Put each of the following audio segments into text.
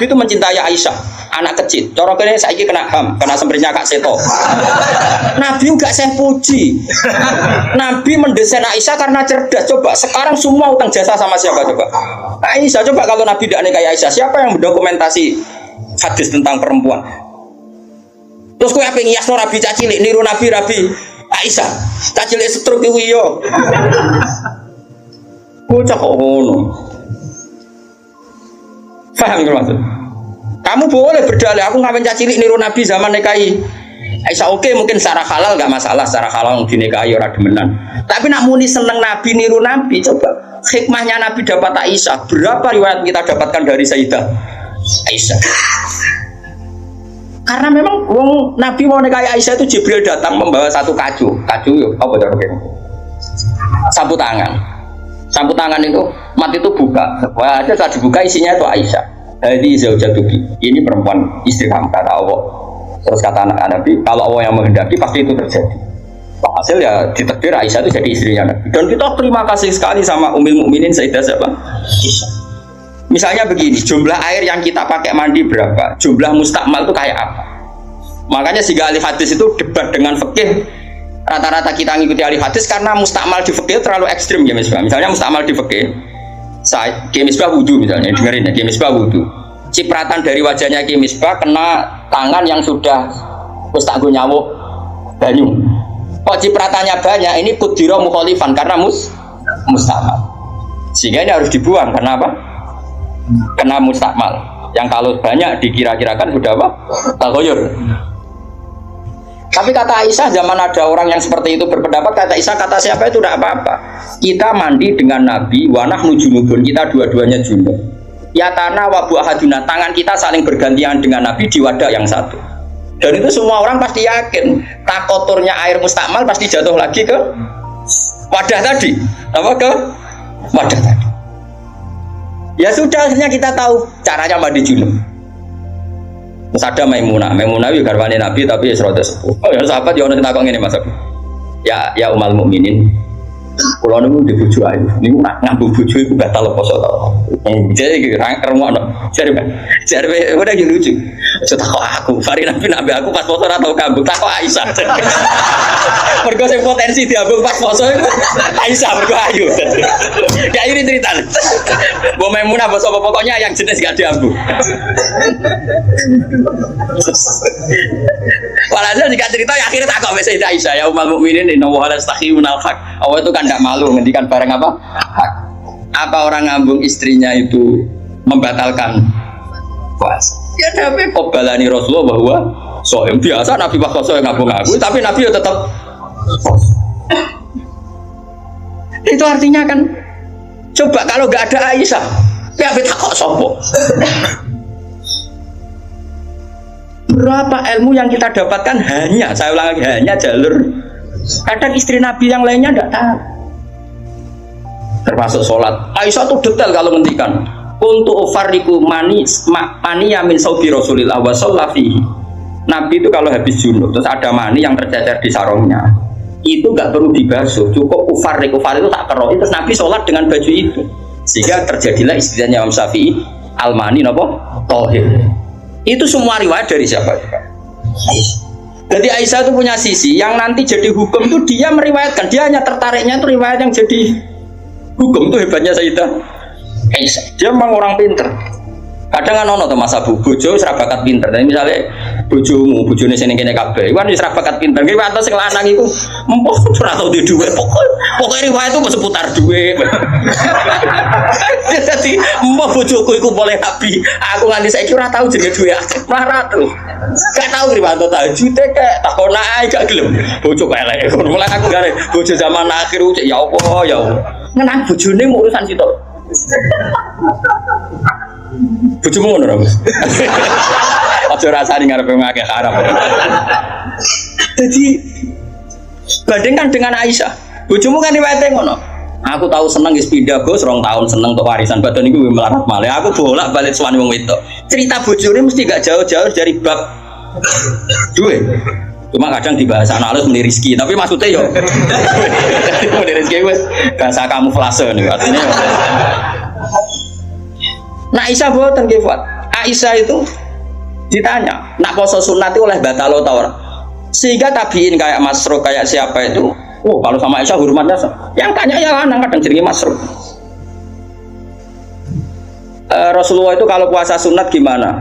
Nabi itu mencintai Aisyah, anak kecil. Cara kene saiki kena HAM, kena semprinya Kak Seto. Nabi enggak saya puji. Nabi mendesain Aisyah karena cerdas. Coba sekarang semua utang jasa sama siapa coba? Aisyah. Coba kalau Nabi tidak nikahi Aisyah, siapa yang mendokumentasi hadis tentang perempuan? Terus kowe ape ngiyasno Nabi cacilik niru Nabi Aisyah. Cacilik setruk kuwi yo. Bocah kok ngono. Paham nggak maksud? Kamu boleh berdalih, aku ngawin cacilik niru Nabi zaman nikahi Aisyah, oke, mungkin secara halal nggak masalah, secara halal dinikahi orang demenan. Tapi nak muni seneng Nabi niru Nabi, coba hikmahnya Nabi dapat Aisyah. Berapa riwayat kita dapatkan dari Sayyidah Aisyah? Karena memang Nabi mau nikahi Aisyah itu Jibril datang membawa satu kacu yuk, apa itu? Sapu tangan itu mati itu buka, wah ada saat dibuka isinya itu Aisyah. Jadi zaujatuki, ini perempuan istri kamu kata Allah. Terus kata anak Nabi, kalau Allah yang menghendaki pasti itu terjadi. Hasil ya ditakdir Aisyah itu jadi istrinya Nabi. Dan kita terima kasih sekali sama Ummul Mukminin Sayyidah siapa? Aisyah. Misalnya begini, jumlah air yang kita pakai mandi berapa? Jumlah mustakmal itu kayak apa? Makanya jika ahli hadis itu debat dengan fikih. Rata-rata kita ngikuti ahli hadis karena mustakmal di fikih terlalu ekstrim ya Misbah. Misalnya mustakmal di fikih, Misbah wudu misalnya, dengerin ya, Misbah wudu. Cipratan dari wajahnya Misbah kena tangan yang sudah tak nyawuk banyu. Kok cipratannya banyak, ini kudiro mukhalifan karena mustakmal. Sehingga ini harus dibuang karena apa? Kena mustakmal. Yang kalau banyak dikira-kirakan sudah apa? Tagoyur. Tapi kata Aisyah, zaman ada orang yang seperti itu berpendapat, kata Aisyah, kata siapa itu tidak apa-apa. Kita mandi dengan Nabi, wanah nujunubun, kita dua-duanya junub. Ya tanah wabu ahaduna, tangan kita saling bergantian dengan Nabi di wadah yang satu. Dan itu semua orang pasti yakin, tak kotornya air mustakmal pasti jatuh lagi ke wadah tadi. Apa ke wadah tadi? Ya sudah, akhirnya kita tahu caranya mandi junub. Terus ada Maimunah itu garwane Nabi tapi ya serada sepuh. Oh ya sahabat ya ono sing takon ngene Mas. Ya Ummul Mukminin. Kula niku di bojo ayu. Niku nak ngambung bojo iku batal poso to. Jadi iki rungokno. Jare udah gitu lucu. Aja takok aku, Fari Nabi aku pas poso ora tau ngambung, takok Aisyah. Mergo sing potensi diambung pas poso iku Aisyah mergo ayu. Ya ini cerita. Mbok Maimunah apa sapa pokoknya yang jenis gak diambung. Walhasil jika cerita ya akhirnya takok wis Aisyah ya Ummul Mukminin inna wa la yastakhiyunal haq. Allah itu kan tidak malu ngendikan barang apa? Hak. Apa orang ngambung istrinya itu membatalkan puasa? Ya Nabi kobalani Rasulullah bahwa soem biasa Nabi pas poso ngambung aku, tapi Nabi ya tetap itu artinya kan coba kalau nggak ada Aisyah, ya kita kok sopo? Berapa ilmu yang kita dapatkan hanya, saya ulang lagi, hanya jalur. Kadang istri Nabi yang lainnya tidak tahu. Termasuk sholat. Aisyah tuh detail kalau ngendikan. Untuk ufariku mani yamin saudi Rasulillah wa sallafihi. Nabi itu kalau habis junub terus ada mani yang tercecer di sarungnya, itu nggak perlu dibasuh, cukup ufar itu tak kerok. Terus Nabi sholat dengan baju itu, sehingga terjadilah istilahnya Imam Syafi'i al-mani nopo tohir. Itu semua riwayat dari siapa? Jadi Aisyah itu punya sisi yang nanti jadi hukum itu dia meriwayatkan, dia hanya tertariknya itu riwayat yang jadi hukum. Itu hebatnya Sayyidah Aisyah. Dia memang orang pinter. Kadang kan ono to Mas Abu, bojo ora bakat pinter. Tapi misalnya bojone sing kene kabeh, iku kan wis ora bakat pinter. Ki wae sing lanang iku empuk ora tau duwe dhuwit. Pokoke riwayat itu seputar dhuwit. Jadi mbok bojoku iku boleh nabi. Aku nganti saiki ora tau jenenge dhuwit akeh. Ora tau. Gak tau riwayat tahajud kek takon ae gak gelem. Bojo kok elek. Mulane aku gare bojo zaman akhir cek ya apa ya. Ngenang bojone mau urusan sitok. Bojomu ngono ora, Mas? Aja rasane ngarepe ngakeh haram. Jadi bandingkan dengan Aisyah. Bojomu kan riwayate ngono. Aku tahu seneng wis pindah Bos, 2 tahun seneng untuk warisan badan niku melarat malih. Aku bolak-balik suwani wong wedok. Cerita bojone mesti gak jauh-jauh dari bab duit. Cuma kadang dibahas analis meni rezeki, tapi maksudnya yo meni rezeki wis bahasa kamuflase niku artinya. Nah Aisyah boten nggih Fuad. Aisyah itu ditanya, nak poso sunat itu oleh batalo tau ora? Sehingga tabiin kayak Masruq kayak siapa itu, oh kalau sama Aisyah hormatnya, yang tanya ya lanang kadang jenenge Masruq. Rasulullah itu kalau puasa sunat gimana?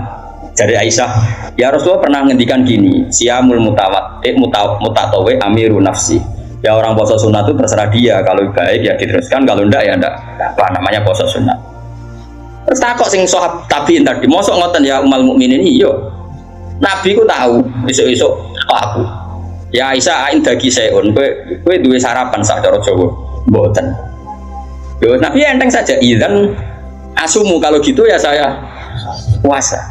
Dari Aisyah, ya Rasulullah pernah ngendikan gini, siamul mutatawe amiru nafsi. Ya orang puasa sunat itu terserah dia, kalau baik ya diteruskan, kalau enggak ya enggak. Apa namanya puasa sunat? Terus takok sing sahab tabiin tadi, mosok ngoten ya umal mukminin iya. Nabi ku tahu, esuk-esuk aku. Ya Aisyah ain dagi seun, kowe duwe sarapan sak cara Jawa. Mboten. Yo Nabi enteng saja, idzan asumu kalau gitu ya saya puasa.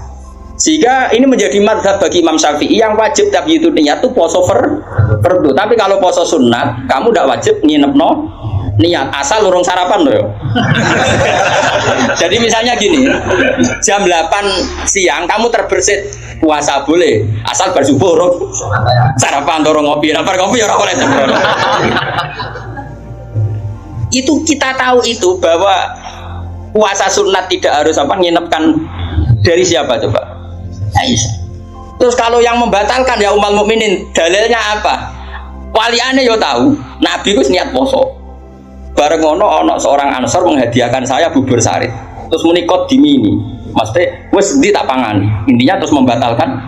Sehingga ini menjadi madhab bagi Imam Syafi'i yang wajib tapi itu niat itu poso fardu. Tapi kalau poso sunat, kamu tidak wajib nginepno niat asal urung sarapan loh. Jadi misalnya gini, jam 8 siang kamu terbersit puasa boleh, asal bersubuh urung sarapan urung ngopi, lapar ngopi ora boleh. Itu kita tahu itu bahwa puasa sunat tidak harus apa nginepkan dari siapa coba? Aisyah. Terus kalau yang membatalkan ya umal mukminin, dalilnya apa? Waliane yo tahu, Nabi ku niat poso. Bareng ono seorang Ansor menghadiahkan saya bubur sari. Terus menikot dimini. Maksudnya wis ndi tak pangani. Intinya terus membatalkan.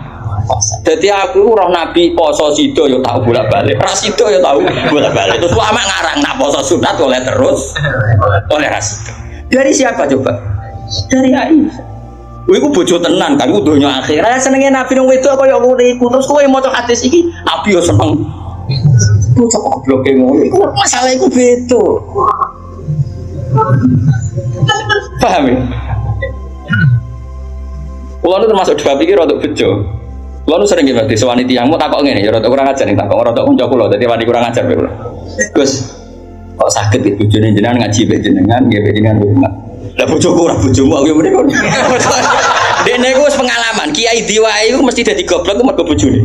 Jadi aku roh Nabi poso sido yo tahu bolak-balik. Ras sido yo tahu bolak-balik. Terus lama ngarang nak poso sunat oleh terus oleh ras. Dari siapa coba? Dari Aisyah. Iku bojo tenan kan, iku donya akhir. Lah senenge Nabi nang wedok kaya ngono iku. Terus kowe maca hadis iki, Nabi yo seneng. Bocah gobloke ngono. Iku masalah iku beda. Paham ya? Kulo nu termasuk dua pikir untuk bejo. Kulo nu sering nggih disewani tiyangmu takok ngene, ya rada kurang ajar ning takok rada kanca kula, dadi wani kurang ajar kula. Gus, kok saged iki bojone jenengan ngaji mbek jenengan, nggih mbek jenengan rumah. Lah bojoku ora bojomu aku yo mrene. Dene iku wis pengalaman, kiai diwae iku mesti dadi goblok mergo bojone.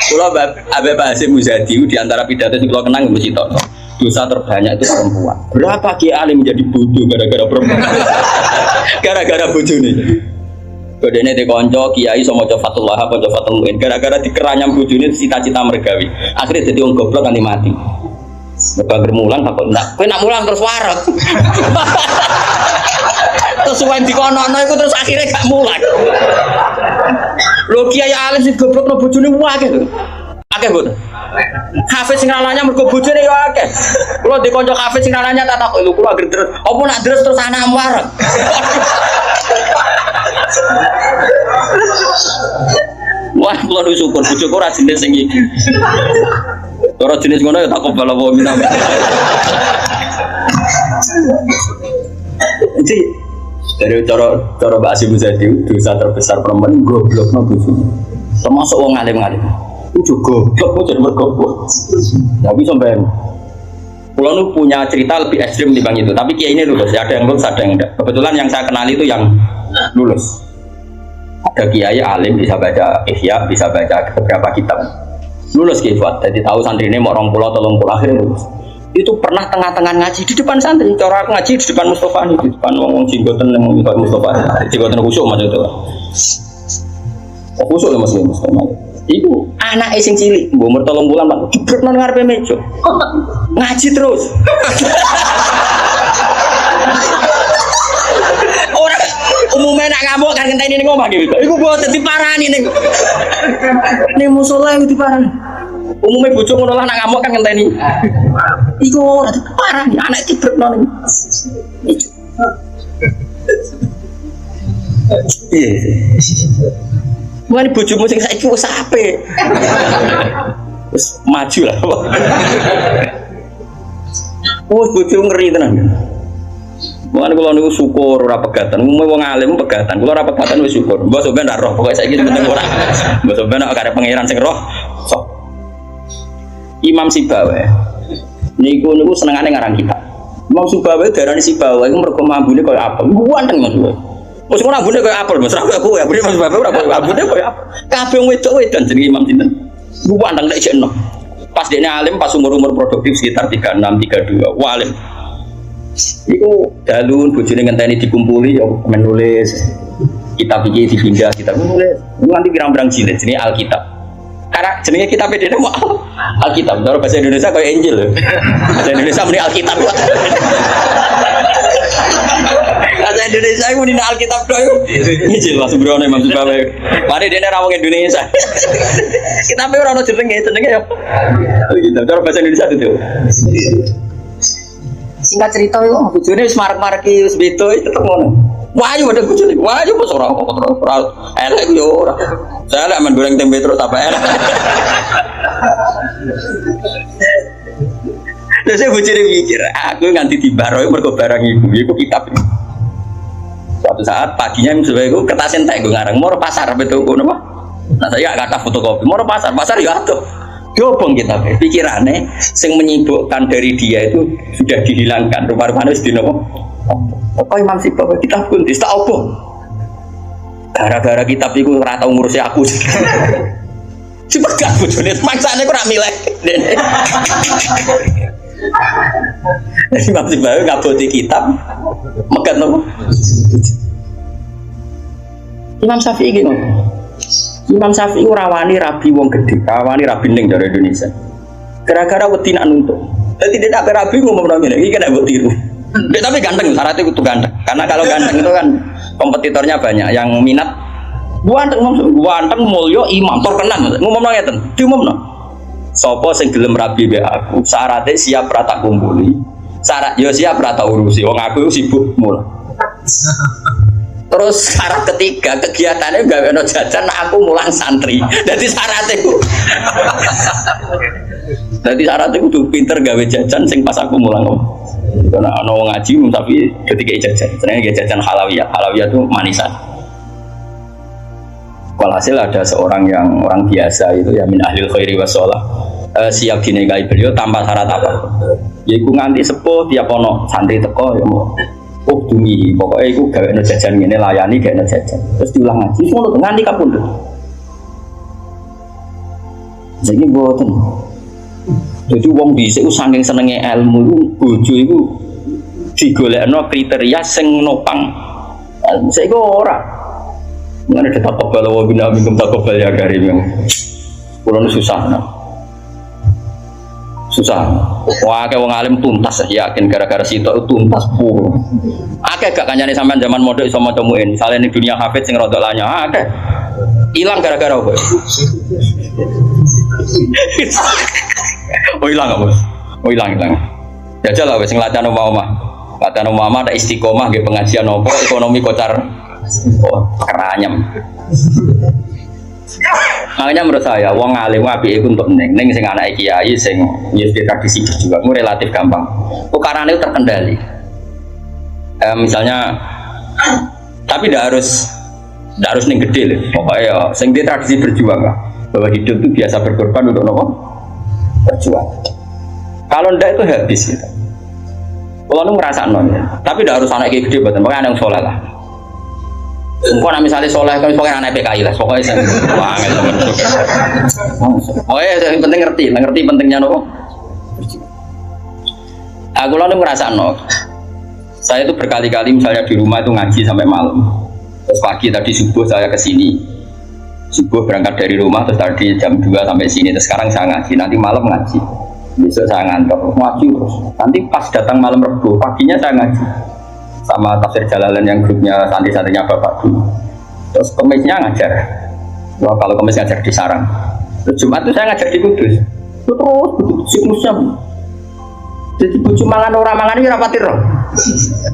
Kula Habib Hasyim Muzadi di antara pidato sing kula kenang mesti tok. Dosa terbanyak itu perempuan. Berapa kiai alim menjadi bodoh gara-gara perempuan? Gara-gara bojone. Kodene te kanca kiai iso maca Fatullah apa maca Fatul Muin gara-gara dikeranyam bojone cita-cita mergawi. Akhirnya dadi wong goblok kanthi mati. Bakal mulang takut nak, kowe nak mulang terus waret. Terus suwen dikono-ono iku terus akhirnya gak mulang. Lho kiai alim sing goblokno bojone akeh lho. Akeh mboten. Hafiz sing ralanya mergo bojone yo akeh. Kula di kanca hafiz sing ralanya tak takok lho kula ager terus. Apa nak terus anak waret. Wah, kula syukur bojoku ora jenis sing iki. Ora jenis ngono ya tak kobal apa minam. Jadi dari cara Mbak Hasyim Muzadi dosa terbesar perempuan goblokno bojone. Termasuk wong alim-alim. Itu goblok kok jadi mergoblok. Tapi sampean Pulau nu punya cerita lebih ekstrim dibanding itu, tapi kiai ini lulus, ya ada yang lulus, ada yang enggak. Kebetulan yang saya kenal itu yang lulus. Ada kiai alim bisa baca Ihya, bisa baca beberapa kitab. Lulus kiai Fuad, jadi tahu santri ini mau 20 atau 30 akhirnya lulus. Itu pernah tengah-tengah ngaji di depan santri, cara aku ngaji di depan Mustafa nih, di depan ngomong jinggoten yang ngomong Mustafa, jinggoten khusyuk macam itu. Khusyuk ya mas Mustafa. Iku anak sing cilik, mbok umur 3 bulan Pak, jebrek nang ngarepe meja. Ngaji terus. Ora umumnya nak ngamuk kan ngenteni ning omah gitu. Iku mboten diparani ning musala iku diparani. Umumnya bojo ngono lah nak ngamuk kan ngenteni. Iku ora diparani, anak jebrek nang meja. Iya. Mulai bojomu sing saiki wis apik. Wis maju lah. Wis bojomu ngeri tenan. Mulane kula niku syukur ora pegatan. Umume wong alim pegatan. Kula ora pegatan wis syukur. Mbok sampean ndak roh, pokoke saiki penting ora. Mbok sampean nek arep pangeran sing roh. Sok. Imam Sibawa. Niku senengane ngarang kitab. Imam Sibawa darani Sibawa iku mergo mambune koyo apel. Guanteng Mas. Wes ora ambune koyo apel, Mas. Ora koyo aku, Mas Bapak ora koyo ambune koyo apel. Kabeh wedok-wedok jenenge Imam sinten. Gua ndang lek jekno. Pas dekne alim pas umur-umur produktif sekitar 36, 32. Wah alim. Iku dalun bojone ngenteni dikumpuli ya menulis kitab iki dipindah kitab menulis. Nanti pirang-pirang jilid jenenge Alkitab. Karena jenenge kitab dene mau Alkitab. Cara bahasa Indonesia kayak Injil lho. Bahasa Indonesia muni Alkitab. Bahasa Indonesia iku muni Alkitab tok iku. Injil Mas Brono Imam Subawe. Mari dene ra wong Indonesia. Kitabe ora ono jenenge ya. Alkitab. Cara bahasa Indonesia itu. Singkat cerita itu, bojone wis marek-mareki wis beda tetep ngono. Wahyu padha bojone. Wahyu wis ora elek yo ora. Saya lek men goreng tempe terus apa elek. Terus saya bojone mikir, aku nganti dibaroki mergo barang iku kitab. Suatu saat paginya misalnya aku kertas entek gue ngarang, mau pasar betul gue nama. Nah saya kata fotokopi, mau pasar ya tuh. Diobong kita, pikirannya yang menyibukkan dari dia itu sudah dihilangkan. Rupa-rupanya sudah nopo. Apa Imam Sibab kita pun tidak obong. Gara-gara kitab itu rata ngurusi aku. Coba gak bujune, maksanya aku nak milih. Imam Sibab nggak boti kitab, megat nopo. Imam Syafi'i gitu. Imam Syafi'i rawani rabi wong gede, rawani rabi ning dari Indonesia. Gara-gara wedi nak nuntut. Jadi dia tak rabi ngomong ngene, iki kena mbok tiru. Tapi ganteng, syaratnya itu ganteng. Karena kalau ganteng itu kan kompetitornya banyak yang minat. Ganteng mulya imam terkenal. Ngomong ngeten, diumumno. Sapa sing gelem rabi mbek aku, syaratnya siap ra tak kumpuli. Syarat yo siap ra tak urusi. Wong aku sibuk mul. Terus syarat ketiga kegiatannya gawe ono jajan aku mulang santri. Jadi syaratnya ku. Jadi syaratnya ku tuh pinter gawe jajan sing pas aku mulang. Karena ono ngaji tapi ketika jajan, sebenarnya jajan halawiyah. Halawiyah itu manisan. Walhasil ada seorang yang orang biasa itu ya min ahlil khairi wassalah siap dinikahi beliau tanpa syarat apa. Yaiku nganti sepuh tiap ono santri teko ya mau. Oh dumi, pokoknya aku gawe no jajan ini layani gawe no jajan. Terus diulang ngaji, semua nganti kapundhut. Jadi boten. Jadi wong dhisik saking senenge ilmu bojo iku digolekno kriteria sing nopang. Saiki ora. Ngene ditakobal wa bina minkum takobal ya karim. Kulo susah nah. Susah. Wah, kayak wong alim tuntas yakin gara-gara sitok tuntas pur. Akeh gak kancane sampean zaman modok iso maca muin. Misale ning dunia hafid sing rodok lanya, akeh. Ilang gara-gara apa? Oh ilang apa? Oh ilang. Jajal lah wis sing latihan omah-omah. Latihan omah ada istiqomah nggih pengajian apa ekonomi kocar. Oh, keranyam. Makanya menurut saya, wong alim apik iku untuk neng sing anake kiai sing ya tradisi berjuang itu relatif gampang. Tukarannya itu terkendali. Misalnya, tapi tidak harus neng gede loh. Pokoknya sing dia tradisi berjuang lah. Bahwa hidup itu biasa berkorban untuk nopo berjuang. Kalau ndak itu habis gitu. Kalau nu ngerasa ya. Tapi tidak harus anak gede betul. Pokoknya anak soleh lah. Pokoknya misalnya soleh kan pokoknya anak PKI lah, pokoknya wah teman. Oh ya, yang penting ngerti pentingnya nopo. Aku lalu ngerasa saya itu berkali-kali misalnya di rumah itu ngaji sampai malam. Terus pagi tadi subuh saya ke sini, subuh berangkat dari rumah terus tadi jam 2 sampai sini. Terus sekarang saya ngaji, nanti malam ngaji, besok saya ngantor ngaji terus. Nanti pas datang malam Rebo, paginya saya ngaji. Sama tafsir Jalalain yang grupnya santri-santrinya bapak dulu. Terus Kemisnya ngajar. Wah kalau Kemis ngajar di Sarang. Terus Jumat itu saya ngajar di Kudus. Terus siklusnya. Jadi bojo mangan ora mangan iki rapati ro.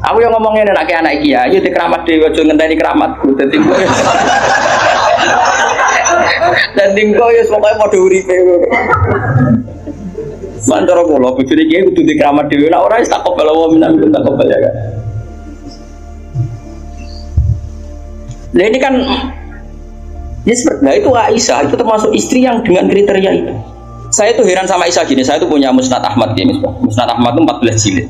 Aku yang ngomongin anak kiai, di keramat dhewe aja ngenteni keramatku. Dadi kok. Dadi kok ya pokoke padha uripe. Mantara kula bojone kiai kudu di keramat dhewe. Nek ora wis takobal wa minan takobal ya kan. Nah ini kan ya nah itu Aisyah itu termasuk istri yang dengan kriteria itu. Saya tuh heran sama Aisyah gini, saya tuh punya Musnad Ahmad gini, Musnad Ahmad itu 14 jilid.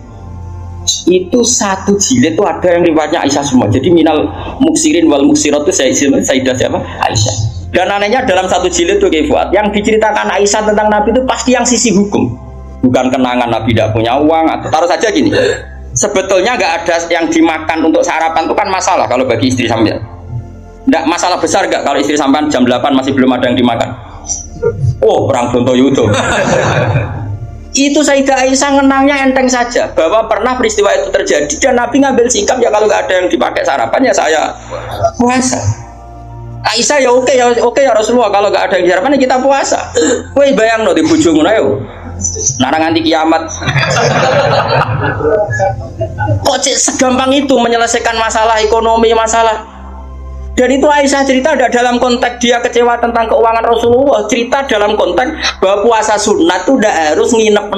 Itu satu jilid itu ada yang riwayatnya Aisyah semua. Jadi minal muksirin wal muksirat itu Sayyidah siapa? Aisyah. Dan anehnya dalam satu jilid itu Fuad, yang diceritakan Aisyah tentang Nabi itu pasti yang sisi hukum, bukan kenangan Nabi tidak punya uang atau taruh saja gini. Sebetulnya nggak ada yang dimakan untuk sarapan itu kan masalah kalau bagi istri sampean. Nggak masalah besar nggak kalau istri sampean jam 8 masih belum ada yang dimakan. Oh, perang Brontoyudo. Itu Sayyidah Aisyah ngenangnya enteng saja bahwa pernah peristiwa itu terjadi dan Nabi ngambil sikap ya kalau nggak ada yang dipakai sarapan ya saya puasa. Aisyah ya oke ya Rasulullah kalau nggak ada yang sarapan ya kita puasa. Kowe bayang no di bojomu ayo. Narang anti kiamat. Kok segampang itu menyelesaikan masalah ekonomi masalah. Dan itu Aisyah cerita ada dalam konteks dia kecewa tentang keuangan Rasulullah, cerita dalam konteks bahwa puasa sunat itu tidak harus nginep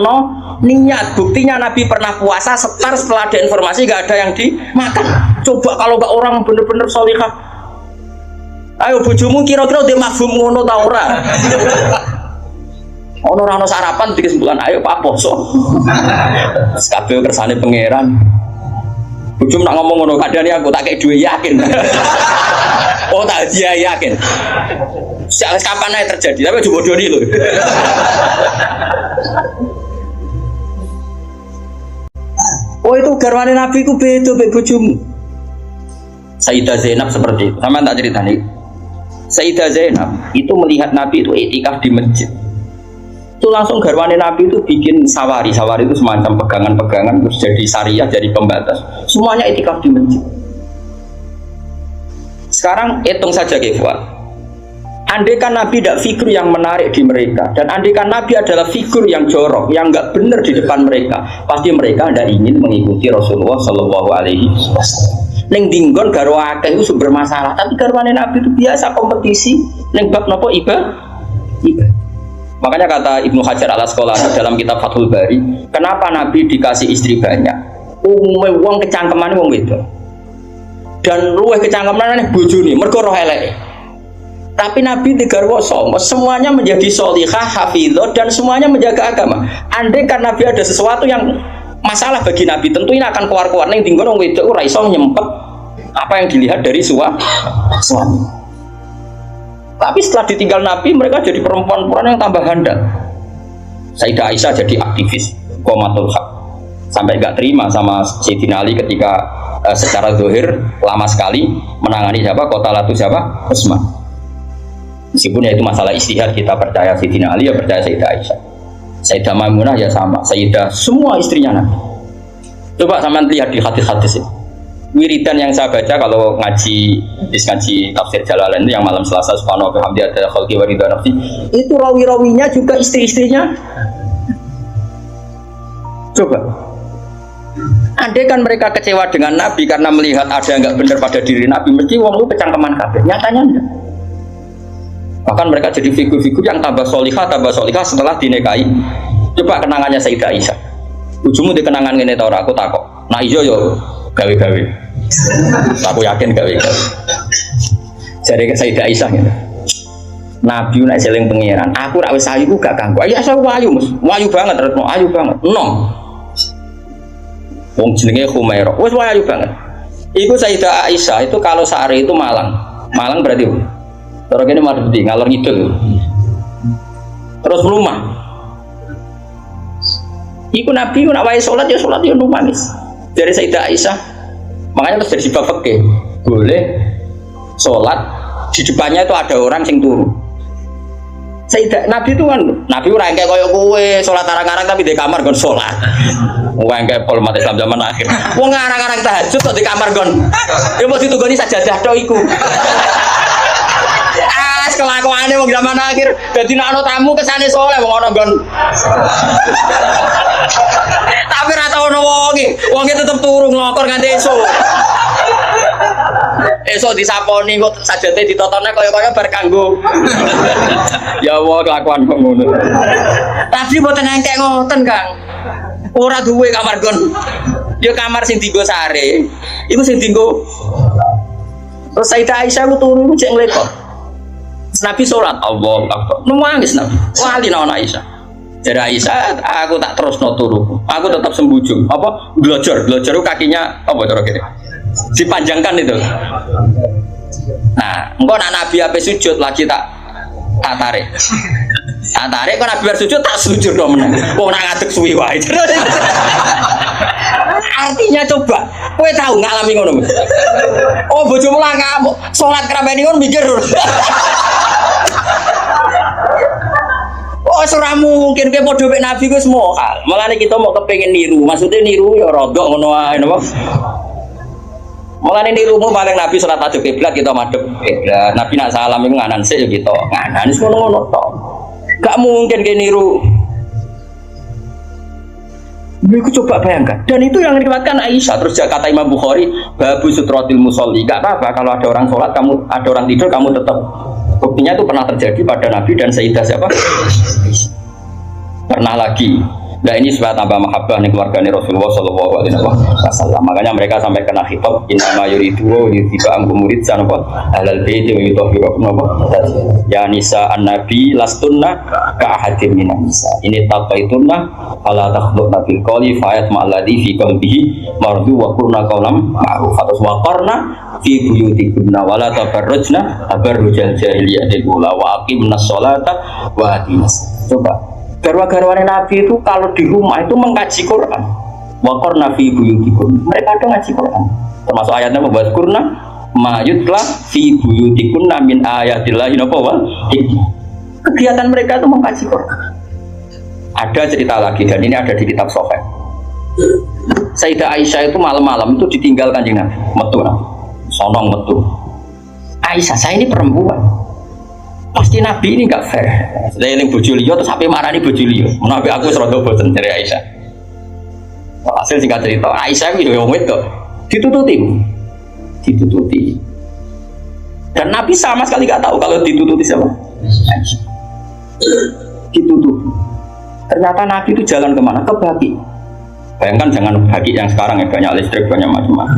niat. Buktinya Nabi pernah puasa setelah ada informasi gak ada yang dimakan. Coba kalau gak orang bener-bener sholihah, ayo bojomu kira-kira dia mafhum ngono ta ora? Ono sarapan di kesimpulan ayo Pak poso. Kabeh kersane pangeran. Bojomu nak ngomong ngono kadane aku tak kei duwe yakin. Oh tak dia yakin. Kapan aja terjadi, tapi coba bodoh loh. Oh itu garwane Nabi ku beda mbek bojomu. Sayyidah Zainab seperti itu. Sama tak cerita nih. Sayyidah Zainab itu melihat Nabi itu i'tikaf di masjid. Itu langsung garwane Nabi itu bikin sawari itu semacam pegangan-pegangan terus jadi syariah, jadi pembatas. Semuanya i'tikaf di masjid. Sekarang hitung saja Kefwan. Andaikan Nabi tidak figur yang menarik di mereka, dan andaikan Nabi adalah figur yang jorok, yang nggak benar di depan mereka, pasti mereka tidak ingin mengikuti Rasulullah Shallallahu Alaihi Wasallam. Neng dinggon garwa akeh itu sumber masalah, tapi garwane Nabi itu biasa kompetisi. Neng bab nopo iba. Makanya kata Ibnu Hajar al Asqalani dalam kitab Fathul Bari, kenapa Nabi dikasih istri banyak? Umumnya wong kecangkeman wong wedok. Dan luwih kecangkeman bojone mergo roh eleke. Tapi Nabi digarwa semuanya menjadi sholihah, hafizah dan semuanya menjaga agama. Andai kan Nabi ada sesuatu yang masalah bagi Nabi, tentu ini akan keluar-keluar ning dinggon wong wedok ora iso nyempet apa yang dilihat dari suami. Tapi setelah ditinggal Nabi, mereka jadi perempuan-perempuan yang tambah handal. Sayyidah Aisyah jadi aktivis qomatul haq. Sampai enggak terima sama Sayyidina Ali ketika secara zahir lama sekali menangani siapa kota latu siapa Utsman. Meskipun ya itu masalah istihad, kita percaya Sayyidina Ali ya percaya Sayyidah Aisyah. Sayyidah Maimunah ya sama, Sayyidah semua istrinya Nabi. Coba sampean lihat di hadis-hadis ini. Wiridan yang saya baca kalau ngaji tafsir Jalalain itu yang malam Selasa subhanahu wa ta'ala ada khalqi wa ridha nafsi, itu rawi-rawinya juga istri-istrinya. Coba andai kan mereka kecewa dengan Nabi karena melihat ada yang nggak benar pada diri Nabi, mesti wong itu kecangkeman kabeh. Nyatanya enggak. Bahkan mereka jadi figur-figur yang tambah solihah setelah dinikahi. Coba kenangannya Sayyidah Aisyah. Ujungmu di kenangan ini tau aku takut. Nah iya yo gawe-gawe. Aku yakin gawe-gawe. Jadi Sayyidah Aisyah gitu. Nabi nak seling pengiran. Aku rak wis ayu gak ganggu. Ayo asal wayu Mas. Wayu banget terus ayu banget. Enom. Wong jenenge Khumairah. Wis wayu banget. Iku Sayyidah Aisyah itu kalau sehari itu Malang berarti. Terus ini mau di ngalor ngidul. Terus rumah. Iku Nabi nak wae salat ya numanis. Dari Sayyidah Aisyah. Makanya terus dari bab fikih boleh salat di depannya itu ada orang sing turu. Sayyidah Nabi itu kan Nabi ora engke koyo kowe salat arang-arang tapi di kamar kon salat. Wong engke pol umat Islam zaman akhir. Wong arang-arang tahajud kok di kamar kon. Ya mesti ditugoni sajadah tok iku. Kelakuane wong zaman akhir dadi nek ana tamu kesane saleh wong ana nggon. Tapi ra tau ono wonge tetep turu nglokor nganti esuk. Esuk disaponi kok sajate ditotone kaya-kaya bar kanggo. Ya Allah kelakuan kok ngono. Tapi mboten engkek ngoten, Kang. Ora duwe kamar nggon. Ya kamar sing dienggo sare. Iku sing dienggo. Terus Sayyidah Aisyah ku turu cek nglekok. Nabi sholat, Allah Akbar, nangis Nabi. Wali naon Aisyah. Jadi Aisyah, aku tak terus turu. Aku tetap sembujung. Apa? Belajar kakinya apa cara gitu? Dipanjangkan itu. Nah, engkau nak Nabi apa sujud lagi tak tarik. Tak tarik kok Nabi bersujud tak sujud dong menang. Wong nak ngadeg suwi wae. Artinya coba, kowe tahu ngalami ngono. Oh, bojomu lah ngamuk, salat keramen ngono mikir. Oh, ora mungkin kowe padha mek Nabi ku semua. Mulane kita mau kepengin niru. Maksudnya niru ya rodok ngono wae napa. Mulane nirumu paling Nabi salat madhep kiblat kita madhep kiblat. Nabi nak salam iku nganan sik ya kita. Nganan wis ngono-ngono tok. Gak mungkin kowe niru. Iku coba bayangkan, dan itu yang diriwayatkan Aisyah. Terus kata Imam Bukhari, babu sutratil musolli. Gak apa-apa kalau ada orang sholat, kamu ada orang tidur, kamu tetap. Buktinya itu pernah terjadi pada Nabi dan Sayyidah siapa? Pernah lagi. Nah ini supaya tambah mahabbah nih keluarganya Rasulullah Shallallahu Alaihi Wasallam. Makanya mereka sampai kena khitab inama yuridu yutiba angkum murid sanapa halal baiti wa yutahhirukum apa ya nisa an-nabi lastunna ka ahadin minan nisa ini taqaitunna ala takhluqna bil qawli fayat ma'alladhi fi qalbihi mardu wa qurna qawlam ma'ruf atas wa qarna fi buyutikunna wa la tabarrujna tabarrujal jahiliyatil ula wa aqimnas sholata wa atinas. Coba garwa-garwane Nabi itu kalau di rumah itu mengkaji Quran. Waqor nafi buyutikum. Mereka ada ngaji Quran. Termasuk ayatnya membahas Quran. Mayutlah fi buyutikum min ayatillahi napa wa hikmah. Kegiatan mereka itu mengkaji Quran. Ada cerita lagi dan ini ada di kitab Sahih. Sayyidah Aisyah itu malam-malam itu ditinggal Kanjeng Nabi. Metu. Sonong metu. Aisyah, saya ini perempuan. Pasti Nabi ini enggak fair. Saya yang bojo liya terus sampai marani bojo liya. Nabi aku serodo boten dari Aisyah. Hasil singkat cerita, Aisyah itu yang wedok ditututi. Dan Nabi sama sekali enggak tahu kalau ditututi siapa? Aisyah. Ditututi. Ternyata Nabi itu jalan kemana? Ke Baqi. Bayangkan jangan Baqi yang sekarang ya banyak listrik, banyak macam-macam.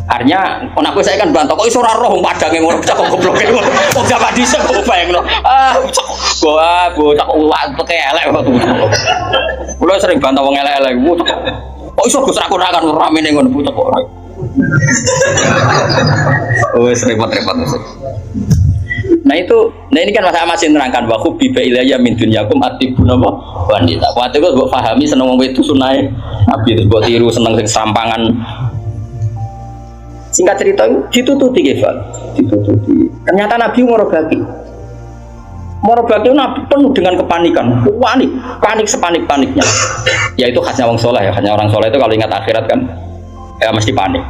Artinya, anakku saya kan bantah, kok iso ora roh padange ngono, cak goblok e. Wong jaman dhisik kok bayangno. Cak cak uwak teke elek kok. Kulo sering bantah wong elek-elek. Kok iso Gus ra konakan ramene ngono cak kok. Wes repot-repot. Nah ini kan masih menerangkan bahwa biba ilayya min dunyakum atibun apa wanita. Waktu itu mbok pahami seneng wong wedok sunahe. Nabi itu mbok tiru seneng sing serampangan. Singkat cerita itu ditututi Kefal, ditututi. Ternyata Nabi Morobaki itu Nabi penuh dengan kepanikan, panik sepanik-paniknya. Ya itu khasnya orang soleh ya, khasnya orang soleh itu kalau ingat akhirat kan, ya mesti panik.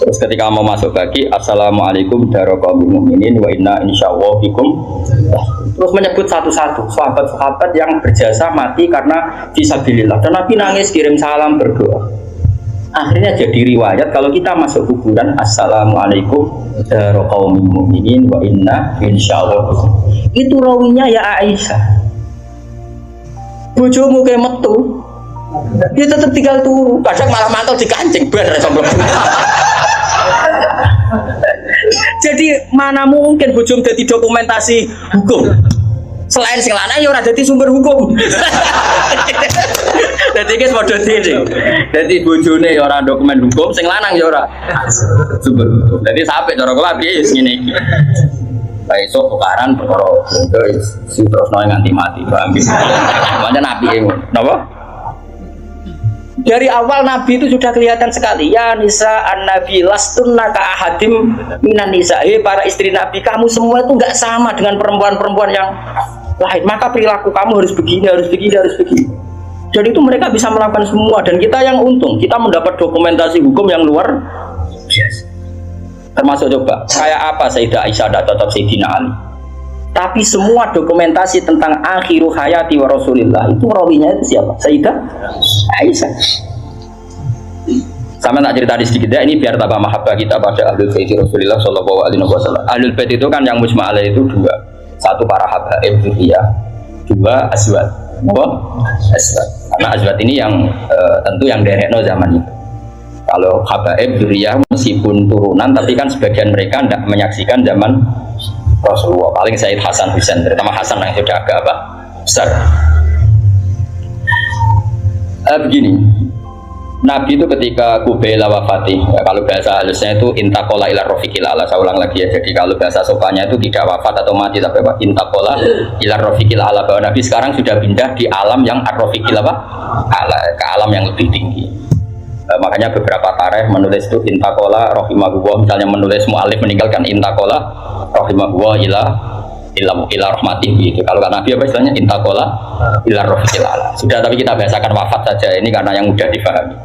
Terus ketika mau masuk Baqi, assalamualaikum daraqaumil mu'minin wa inna insyaallah bikum. Terus menyebut satu-satu sahabat-sahabat yang berjasa mati karena fisabilillah. Dan Nabi nangis kirim salam berdoa. Akhirnya jadi riwayat kalau kita masuk kuburan assalamualaikum daraqaumil mu'minin wa inna insyaallah. Itu rawinya ya Aisyah. Bojomu ke metu. Dia tetap tinggal turu, kadang malah mantau dikancing ben reso mlebu. Jadi mana mungkin bojomu dadi dokumentasi hukum. Selain sing lanang ya ora dadi sumber hukum. Dadi guys padha dhewe. Dadi bojone ya ora dokumen hukum, sing lanang ya ora sumber hukum. Dadi sampe cara kula piye wis ngene iki. Lah esuk tukaran perkara sing terus nganti mati, paham iki. Pancen nabi napa? Dari awal Nabi itu sudah kelihatan sekali ya nisa an-nabi lastunna ka ahadim minan nisa. Para istri Nabi, kamu semua itu enggak sama dengan perempuan-perempuan yang lain. Maka perilaku kamu harus begini. Dan itu mereka bisa melakukan semua dan kita yang untung, kita mendapat dokumentasi hukum yang luar biasa. Termasuk coba, kayak apa Sayyidah Aisyah tidak cocok Sayyidina Ali. Tapi semua dokumentasi tentang akhiru hayati wa Rasulillah itu rawinya itu siapa? Sayyidah Aisyah. Sama tak cerita sedikit ya, ini biar tambah mahabbah kita pada Ahlul Bait Rasulullah Shallallahu Alaihi Wasallam. Ahlul Bait itu kan yang mujma' alaih itu dua, satu para habaib dzurriyyah, dua azwaj. Azwaj. Karena azwaj ini yang tentu yang derekno zaman itu. Kalau habaib dzurriyyah meskipun turunan, tapi kan sebagian mereka tidak menyaksikan zaman Rasulullah, paling Sayyid Hasan Husain, terutama Hasan yang sudah agak besar. Begini, Nabi itu ketika kubaila wafati, ya, kalau bahasa halusnya itu intakola ila rofiqil ala. Saya ulang lagi ya. Jadi kalau bahasa sopannya itu tidak wafat atau mati, tapi apa? Intakola ila rofiqil ala. Bahwa Nabi sekarang sudah pindah di alam yang ar-rofiqil apa? Ala, ke alam yang lebih tinggi. Makanya beberapa tarikh menulis itu intakola rohimahullah. Misalnya menulis mu'alif meninggalkan intakola rohimahullah ila rahmati gitu. Kalau Nabi apa istilahnya intakola ila rofiqil ala. Sudah, tapi kita bahasakan wafat saja ini karena yang mudah dipahami.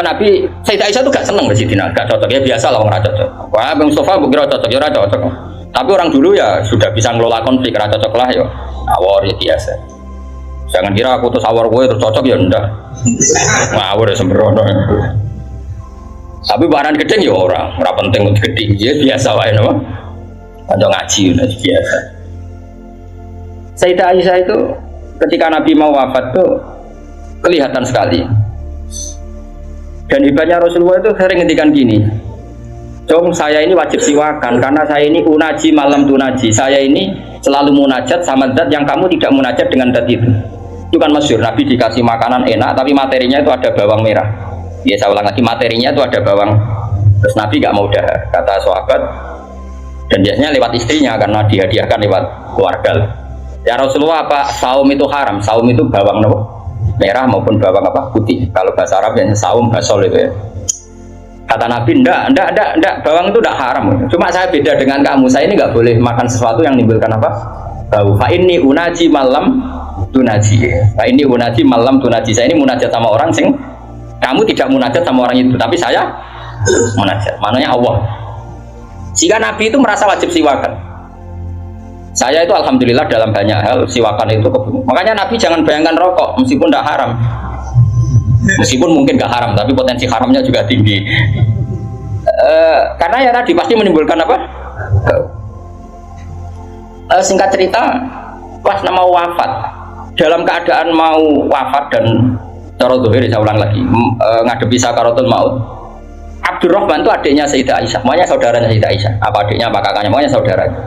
Nabi Sayyidah Aisyah itu gak seneng ke Sidina, gak cocok ya, biasa lah orang cocok. Wah, Bang Mustafa kira cocok ya, cocok. Tapi orang dulu ya sudah bisa ngelola konflik, cocok lah ya. Awor ya biasa. Jangan kira aku terus awor gue terus cocok ya ndak. Awor ya sembrono. Tapi barang gedeng ya ora penting untuk gedeng ya biasa wae napa. Ada ngaji udah biasa. Sayyidah Aisyah itu ketika Nabi mau wafat tuh kelihatan sekali. Dan hebatnya Rasulullah itu sering ngendikan gini. Jom saya ini wajib siwakan karena saya ini unaji malam tunaji. Saya ini selalu munajat sama zat yang kamu tidak munajat dengan zat itu. Itu kan masyhur, Nabi dikasih makanan enak tapi materinya itu ada bawang merah. Ya saya ulang lagi, materinya itu ada bawang. Terus Nabi gak mau dahar, kata sahabat. Dan biasanya lewat istrinya karena dihadiahkan lewat keluarga. Ya Rasulullah, apa saum itu haram? Saum itu bawang merah maupun bawang apa putih. Kalau bahasa Arab biasanya saum basol itu ya. Kata Nabi, enggak, bawang itu enggak haram. Cuma saya beda dengan kamu. Saya ini enggak boleh makan sesuatu yang menimbulkan apa? Bau. Fa ini unaji malam tunaji. Fa ini unaji malam tunaji. Saya ini munajat sama orang sing kamu tidak munajat sama orang itu, tapi saya munajat. Maknanya Allah. Jika Nabi itu merasa wajib siwakan, saya itu alhamdulillah dalam banyak hal siwakan itu kebutuhan. Makanya Nabi jangan bayangkan rokok meskipun tidak haram, meskipun mungkin nggak haram, tapi potensi haramnya juga tinggi. Karena ya tadi pasti menimbulkan apa? Singkat cerita, pas mau wafat, dalam keadaan mau wafat dan cara dohir, saya ulang lagi, ngadepi sakaratul maut. Abdurrahman itu adiknya Sayyidah Aisyah, makanya saudaranya Sayyidah Aisyah. Apa adiknya, apa kakaknya, makanya saudaranya.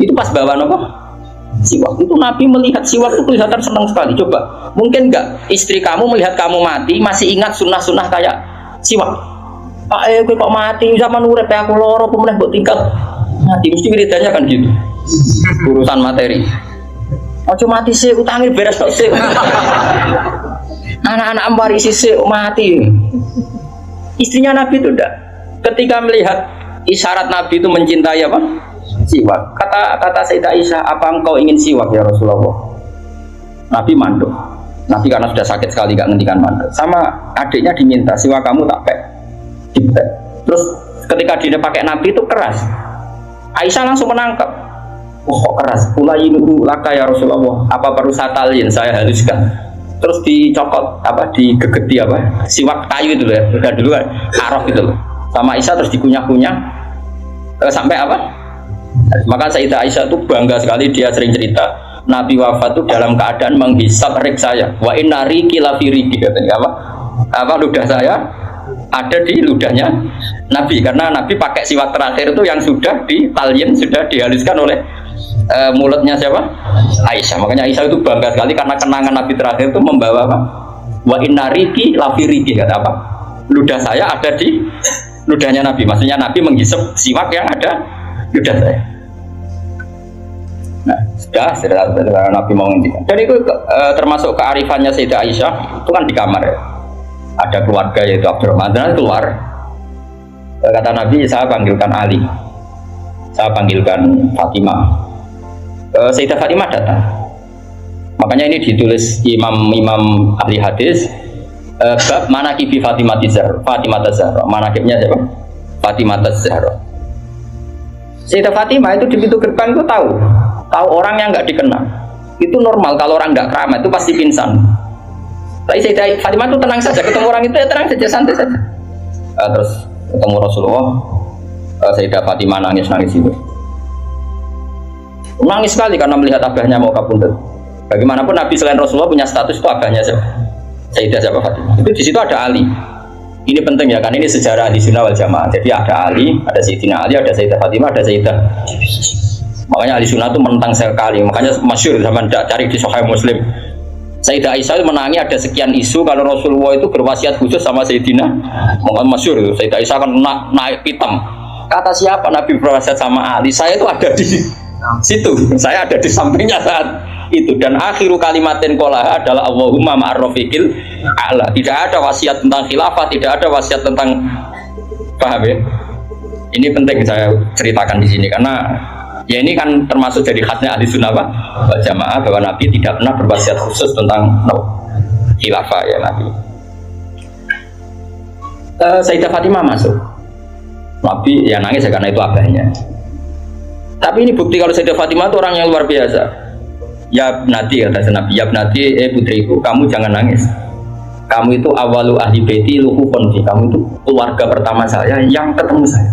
Itu pas bawa apa? Siwak. Itu Nabi melihat siwak itu kelihatan senang sekali. Coba, mungkin enggak istri kamu melihat kamu mati masih ingat sunnah-sunnah kayak siwak? Pak, gue kok mati zaman urip aku loro pemenang buat tingkat mati, mesti wiridannya kan gitu. Urusan materi. Ojo mati sih, utangnya beres kok sih. Anak-anak ambari sih mati. Istrinya Nabi itu enggak. Ketika melihat isyarat Nabi itu mencintai apa? Siwak. Kata Sayyidah Aisyah, apa engkau ingin siwak ya Rasulullah? Nabi manduk. Nabi karena sudah sakit sekali gak ngendikan manduk. Sama adiknya diminta, siwak kamu tak pek. Terus ketika dia pakai Nabi itu keras. Aisyah langsung menangkap. Oh kok keras? Ulayinu laka ya Rasulullah. Apa perlu satalin? Saya haluskan. Terus dicokot apa, digegeti apa, siwak kayu itu ya, udah dulu kan, arok gitu loh. Sama Aisyah terus dikunyah-kunyah sampai apa? Maka Sayyidah Aisyah itu bangga sekali, dia sering cerita Nabi wafat itu dalam keadaan menghisap rik saya. Wa inna riki la fi riki, katanya apa ludah saya ada di ludahnya Nabi, karena Nabi pakai siwak terakhir itu yang sudah ditalyin, sudah dihaluskan oleh mulutnya siapa? Aisyah. Makanya Aisyah itu bangga sekali karena kenangan Nabi terakhir itu membawa apa? Wa inna riki la fi riki, kata apa? Ludah saya ada di ludahnya Nabi. Maksudnya Nabi menghisap siwak yang ada ludah saya. Nah, sudah Nabi mau ngendikan. Dan itu termasuk kearifannya Sayyidah Aisyah, itu kan di kamar ya. Ada keluarga yaitu Abdurrahman, dan keluar. Kata Nabi, saya panggilkan Ali. Saya panggilkan Fatimah. Sayyidah Fatimah datang. Makanya ini ditulis imam ahli hadis bab manaqibi Fatimah Zahra. Manaqibnya siapa? Fatimah Zahra. Sayyidah Fatimah itu di pintu gerbang itu tahu orang yang nggak dikenal. Itu normal, kalau orang nggak ramah itu pasti pingsan. Tapi Sayyidah Fatimah itu tenang saja, ketemu orang itu ya tenang saja, santai saja. Terus ketemu Rasulullah, Sayyidah Fatimah nangis itu. Nangis sekali karena melihat abahnya mau kabundut. Bagaimanapun Nabi selain Rasulullah punya status itu abahnya siapa? Sayyidah siapa Fatimah. Itu di situ ada Ali. Ini penting ya kan, ini sejarah Ahli Sunnah wal Jamaah. Jadi ada Ali, ada Sayyidina Ali, ada Sayyidah Fatimah, ada Sayyidah. Makanya Ahli Sunnah itu menentang sekali. Makanya masyhur zaman cari di Sahih Muslim. Sayyidah Aisyah menangi ada sekian isu kalau Rasulullah itu berwasiat khusus sama Sayyidina Muhammad masyhur itu. Sayyidah Aisyah kan naik pitam. Kata siapa Nabi berwasiat sama Ali? Saya itu ada di situ. Saya ada di sampingnya saat itu. Dan akhiru kalimatin qolaha adalah Allahumma ma'arrafiqil a'la. Tidak ada wasiat tentang khilafah, tidak ada wasiat tentang, paham ya? Ini penting saya ceritakan di sini karena ya ini kan termasuk jadi khasnya ahli sunnah wal jamaah bahwa Nabi tidak pernah berwasiat khusus tentang khilafah ya Nabi. Sayyidah Fatimah masuk. Nabi ya nangis ya karena itu abahnya. Tapi ini bukti kalau Sayyidah Fatimah itu orang yang luar biasa. Ya nanti kata Nabi, ya nanti putriku, kamu jangan nangis. Kamu itu awalu ahli baiti luhufun fi. Kamu itu keluarga pertama saya yang ketemu saya.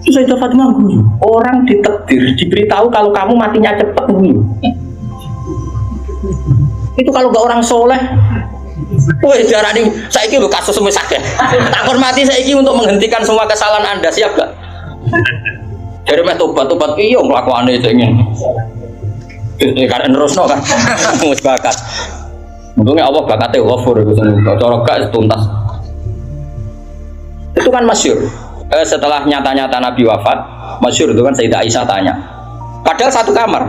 Sayyidah Fatimah guyu. Orang ditakdir, diberitahu kalau kamu matinya cepat guyu. Itu kalau gak orang soleh, woi jarani saiki lho kasus semua sakit. Takon mati saiki untuk menghentikan semua kesalahan Anda, siap gak? Jadi meh tobat iya nglakuane ingin. Karena nerusno kan. Wis bakat. Untungnya Allah bakatnya ghafur itu semua. Cara gak tuntas. Itu kan masyhur. Setelah nyata-nyata Nabi wafat, masyhur itu kan Sayyidah Aisyah tanya. Padahal satu kamar.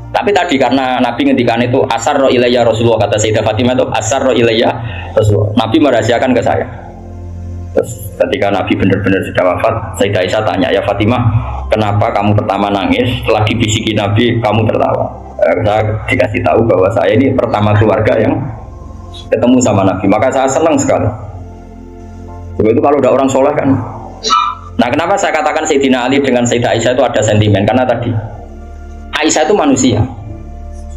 Tapi tadi karena Nabi ngendikan itu asarra ilayya Rasulullah, kata Sayyidah Fatimah itu asarra ilayya Rasulullah. Nabi merahasiakan ke saya. Terus ketika Nabi benar-benar sudah wafat, Sayyidah Aisyah tanya, "Ya Fatimah, kenapa kamu pertama nangis? Setelah dibisiki Nabi, kamu tertawa?" Saya dikasih tahu bahwa saya ini pertama keluarga yang ketemu sama Nabi. Maka saya senang sekali. Sebab itu kalau udah orang soleh kan. Nah, kenapa saya katakan Sayyidina Ali dengan Sayyidah Aisyah itu ada sentimen? Karena tadi Aisyah itu manusia,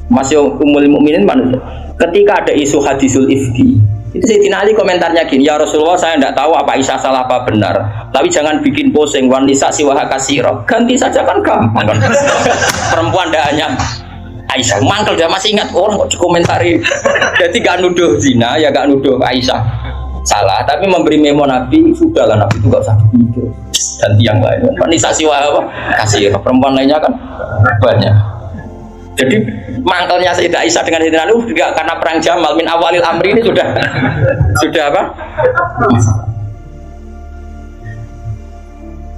masih Ummul Mukminin manusia. Ketika ada isu hadisul ifki, itu Sayyidina Ali komentarnya gini, ya Rasulullah, saya tidak tahu apa Aisyah salah apa benar, tapi jangan bikin pusing. Wanisa siwaha kasiro, ganti saja kan gampang kan. Perempuan tidak hanya Aisyah, mangkel dia masih ingat orang kok dikomentari. Jadi gak nuduh zina, ya gak nuduh Aisyah salah, tapi memberi memo Nabi, sudahlah Nabi itu gak usah dipikir. Dan yang lain, wanita siwa apa? Kasih perempuan lainnya kan banyak. Jadi mangkelnya Sayyidah Aisyah dengan Sayyidina Ali juga karena perang Jamal min awalil amri ini sudah apa?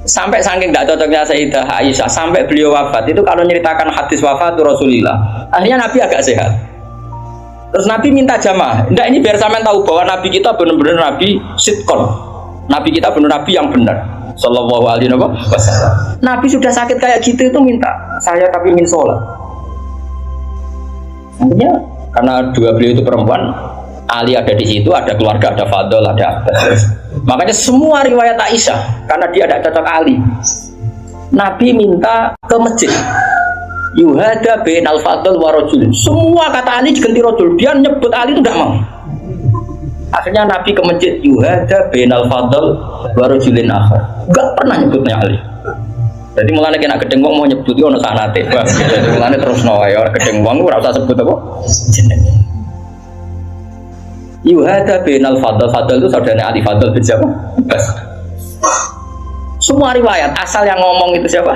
Sampai saking tidak cocoknya Sayyidah Aisyah sampai beliau wafat itu kalau menceritakan hadis wafat Rasulullah, akhirnya Nabi agak sehat. Terus Nabi minta jamaah. Enggak, ini biar sampean tahu bahwa Nabi kita benar-benar Nabi sitkon. Nabi kita benar Nabi yang benar. Sallallahu alaihi wasallam. Nabi sudah sakit kayak gitu itu minta, saya tapi ingin sholat. Artinya karena dua beliau itu perempuan, Ali ada di situ, ada keluarga, ada Fadl, ada Abbas. Makanya semua riwayat Aisyah karena dia tidak cocok Ali. Nabi minta ke masjid. Yuhada bin al-Fadl wa rajul. Semua kata Ali diganti rajul. Dia nyebut Ali itu tidak mau. Akhirnya Nabi ke masjid Yuhada bin al-Fadl wa rajulin akhar. Enggak pernah nyebutnya Ali. Jadi mulane kena gedeng wong mau nyebut yo ono sanate. Jadi mulane terus wae ora gedeng wong ora usah sebut apa jenenge. Yuhada bin al-Fadl. Fadl itu saudaranya Ali Fadl bin siapa? Bas. Semua riwayat asal yang ngomong itu siapa?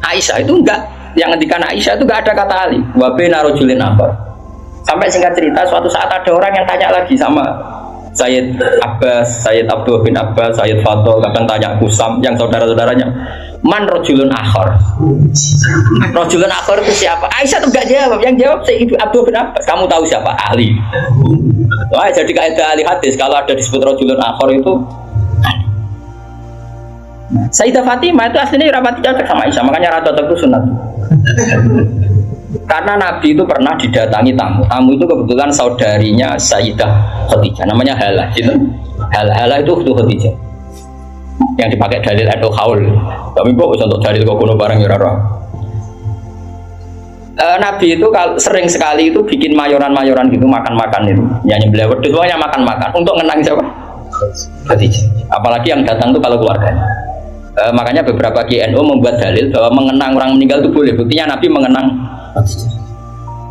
Aisyah itu enggak. Yang ngendikan Aisyah itu gak ada kata Ali. Wa bina rajulin akhar. Sampai singkat cerita suatu saat ada orang yang tanya lagi sama Sayyid Abbas, Sayyid Abdul bin Abbas, Sayyid Fadl, kadang tanya Kusam yang saudara-saudaranya, man rajulun akhar. Rajulun akhar itu siapa? Aisyah tuh gak jawab. Yang jawab Sayyid Abdul bin Abbas. Kamu tahu siapa? Ali. Wah, jadi kaidah ahli hadis kalau ada disebut rajulun akhar itu Sayyidah Fatimah itu aslinya rapati cocok sama Aisyah, makanya rata cocok itu sunat. Karena Nabi itu pernah didatangi tamu itu kebetulan saudarinya Sayyidah Khadijah, namanya Halah. Itu Halah itu Khadijah yang dipakai dalil atau haul. Tapi kok untuk dalil kok kuno barang ya rara. Nabi itu sering sekali itu bikin mayoran-mayoran gitu, makan-makan itu, nyanyi beliau wedhus semuanya makan-makan untuk ngenang siapa? Khadijah. Apalagi yang datang itu kalau keluarganya. Makanya beberapa GNU membuat dalil bahwa mengenang orang meninggal itu boleh. Buktinya Nabi mengenang.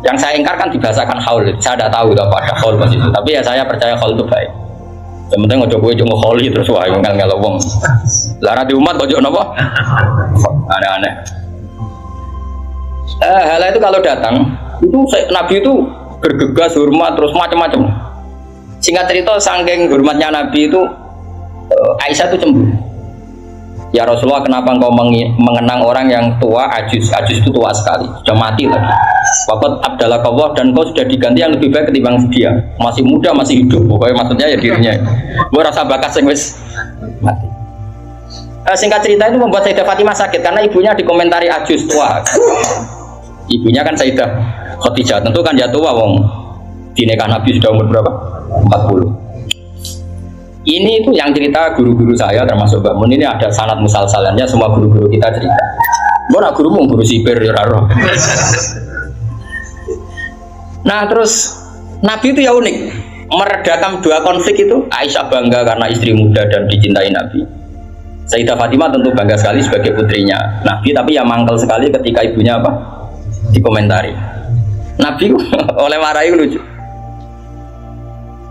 Yang saya ingkar kan dibahasakan haul. Saya tidak tahu apa ada haul pas itu. Tapi ya saya percaya haul itu baik. Sementara ngojo kowe cuma hauli terus wae ngel wong. Lah di umat ojo napa? Aneh-aneh. Halah itu kalau datang itu Nabi itu bergegas hormat terus macam-macam. Singkat cerita saking hormatnya Nabi itu Aisyah itu cemburu. Ya Rasulullah, kenapa engkau mengenang orang yang tua, ajus itu tua sekali, sudah mati lagi. Waqad abdalakallah, dan kau sudah diganti yang lebih baik ketimbang dia. Masih muda, masih hidup. Pokoknya maksudnya ya dirinya. Gue rasa bakat sing wis mati. Singkat cerita itu membuat Sayyidah Fatimah sakit karena ibunya dikomentari ajus tua. Ibunya kan Sayyidah Khadijah, tentu kan ya tua wong. Di nikah Nabi sudah umur berapa? 40. Ini itu yang cerita guru-guru saya termasuk Mbak Mun, ini ada sanad musalsalannya, semua guru-guru kita cerita. Gue nak gurumu guru sipir ya raro. Nah terus Nabi itu ya unik, meredakan dua konflik itu. Aisyah bangga karena istri muda dan dicintai Nabi. Sayyidah Fatimah tentu bangga sekali sebagai putrinya Nabi, tapi ya mangkel sekali ketika ibunya apa? Dikomentari. Nabi oleh marahi lucu.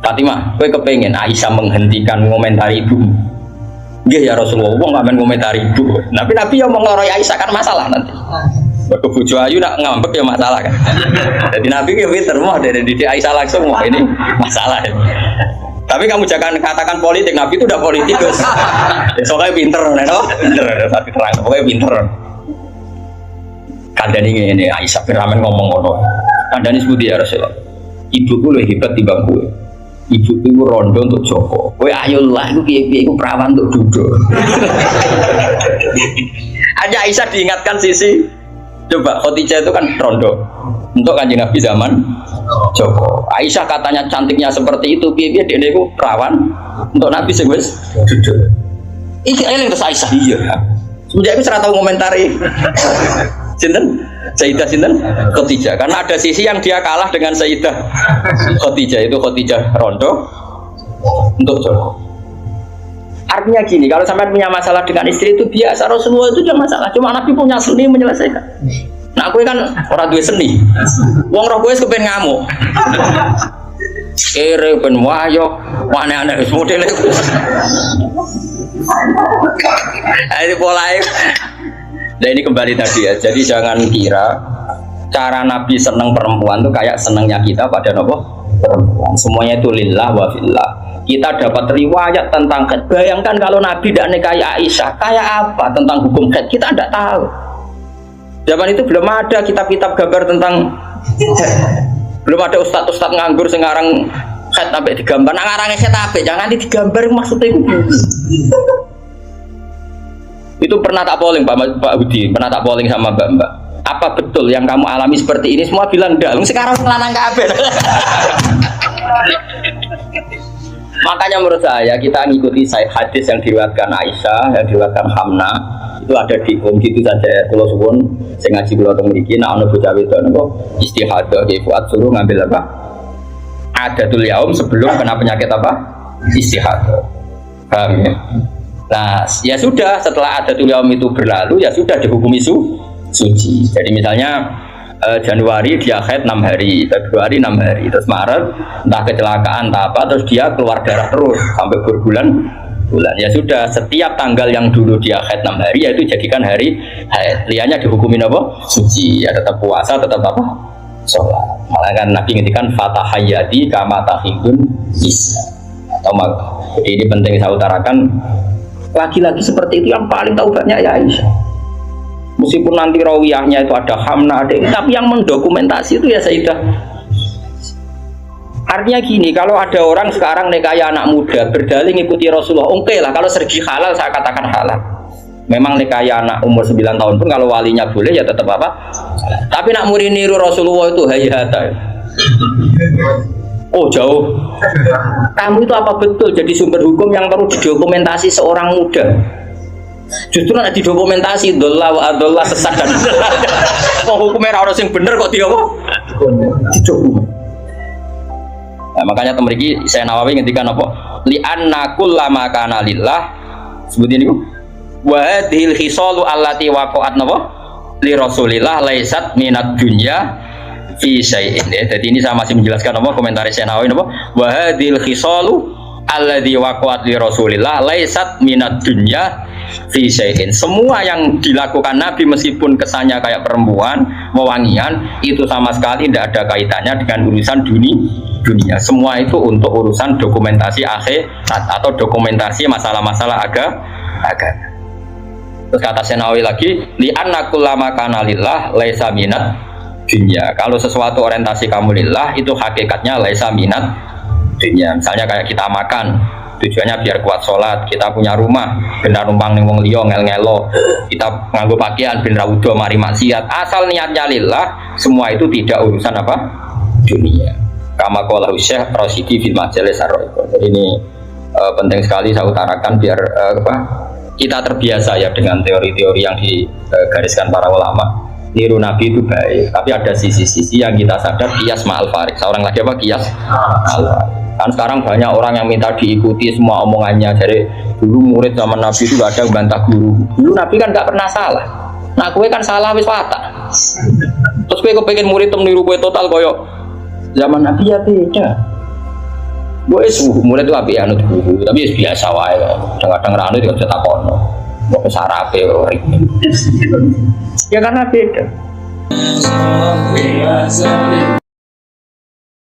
Fatimah, kowe kepengen Aisyah menghentikan komentari ibu? Nggih ya Rasulullah, wong ngamen komentari ibu. Nabi yang mengloroi Aisyah kan masalah nanti. Mergo bojo ayu nak ngambek ya masalah kan. Jadi Nabi ki pinter moh dari didik Aisyah langsung, wah ini masalah. Tapi kamu jangan katakan politik, Nabi itu udah politikus. Soalnya pinter, pinter, tapi terang, pokoknya pinter. Kandani ini Aisyah beramen ngomong ngono. Kandani sebut ya Rasulullah. Ibuku lebih hebat timbang kowe. Ibu itu rondo untuk Joko. Kowe ayolah, itu piye-piye itu perawan untuk duduk. Hanya Aisyah diingatkan sisi. Coba Khadijah itu kan rondo untuk Kanjeng Nabi zaman Joko. Aisyah katanya cantiknya seperti itu, piye-piye dia itu perawan untuk Nabi sing wis duduk. Iki eling terus Aisyah iya. Semenjak itu serata komentari. Sinten? Sayyidah sinten? Khadijah. Karena ada sisi yang dia kalah dengan Sayyidah Khadijah, itu Khadijah rondo untuk Joko. Artinya gini, kalau sampai punya masalah dengan istri itu biasa, Rasulullah itu juga masalah. Cuma Nabi punya seni menyelesaikan. Nah, aku kan orang duwe seni. Wong roh kowe kepen ngamuk. Kere ben wayok, aneh-aneh modele. Ini polae. Nah ini kembali tadi ya, jadi jangan kira cara Nabi seneng perempuan itu kayak senengnya kita pada nopo perempuan. Semuanya itu lillah wa fillah. Kita dapat riwayat tentang khed. Bayangkan kalau Nabi tidak nikahi Aisyah, kayak apa tentang hukum khed? Kita tidak tahu. Zaman itu belum ada kitab-kitab gambar tentang belum ada ustadz-ustadz nganggur sekarang khed sampai digambar. Nah ngarangnya khed apa? Jangan digambar maksudnya itu. Itu pernah tak polling Pak Budi, pernah tak polling sama Mbak. Apa betul yang kamu alami seperti ini? Semua bilang enggak. Sekarang lanang kabeh. Makanya menurut saya kita ngikuti hadis yang diriwayatkan Aisyah, yang diriwayatkan Hamna, itu ada di gitu saja. Kalau suwun saya ngaji kula teng mriki nek ana bocah wedok niku istihadah nggih buat suruh ngambil apa? Adatul yaum sebelum kena penyakit apa? Istihadah. Paham ya? Nah, ya sudah setelah adatul yaum itu berlalu ya sudah dihukumi suci. Jadi misalnya Januari dia haid 6 hari, Februari 6 hari, terus Maret entah kecelakaan entah apa, terus dia keluar darah terus sampai berbulan-bulan. Ya sudah, setiap tanggal yang dulu dia haid 6 hari ya itu jadikan hari haid. Liannya dihukumin apa? Suci. Ya tetap puasa, tetap apa? Sholat. Malah kan Nabi ngintikan fatahayyati kama tahidun isa. Atau jadi ini penting saya utarakan. Laki-laki seperti itu yang paling tahu banyak ya Aisyah. Meskipun nanti rawiyahnya itu ada Hamna, ada ini, tapi yang mendokumentasi itu ya Sayyidah. Artinya gini, kalau ada orang sekarang nikahi anak muda berdalih ngikuti Rasulullah, oke lah, kalau segi halal saya katakan halal. Memang nikahi anak umur 9 tahun pun kalau walinya boleh ya tetap apa. Tapi nak muri niru Rasulullah itu hayata. Oh jauh. Kamu itu apa betul jadi sumber hukum yang perlu didokumentasi seorang muda? Justru nanti didokumentasi dolla wa adolla sesat dan kok hukumnya orang yang bener kok dia apa? Didokumen. Nah, makanya temeriki saya Nawawi ngendikan apa? Li anna kullama kana lillah sebutin ini. Wa hadhil khisalu allati waqa'at napa? Li Rasulillah laisat minad dunya fi syai'in. Jadi ini saya masih menjelaskan apa komentar saya Nawawi apa? Wa hadhil khisalu alladzi waqa'at li Rasulillah laisat minad dunya fi syai'in. Semua yang dilakukan Nabi meskipun kesannya kayak perempuan, wewangian, itu sama sekali tidak ada kaitannya dengan urusan dunia. Semua itu untuk urusan dokumentasi akhirat atau dokumentasi masalah-masalah agama. Terus kata Senawi lagi, li'anna kullama kana lillah laisa minat dunia. Kalau sesuatu orientasi kamu lillah itu hakikatnya laisa minat dunia. Misalnya kayak kita makan, tujuannya biar kuat sholat, kita punya rumah benar numpang ning wong liya ngel-ngelo, kita nganggo pakaian ben ra udo mari maksiat, asal niatnya lillah, semua itu tidak urusan apa? Dunia. Kama qala Syekh Rasyidi fil Majalis Ar-Ra'iqah. Jadi ini penting sekali saya utarakan biar kita terbiasa ya dengan teori-teori yang digariskan para ulama. Niru Nabi itu baik, tapi ada sisi-sisi yang kita sadar kias ma'al farik. Seorang lagi apa kias ma'al farik. Kan sekarang banyak orang yang minta diikuti semua omongannya. Jadi dulu murid zaman Nabi itu gak ada bantah guru. Dulu Nabi kan gak pernah salah. Nah kue kan salah wis watak. Terus kue kepengen murid meniru kue total koyo zaman Nabi ya beda. Gue murid itu api anut guru, tapi biasa wae. Kadang-kadang ranu juga bisa takono. Mau sarape ya karena beda.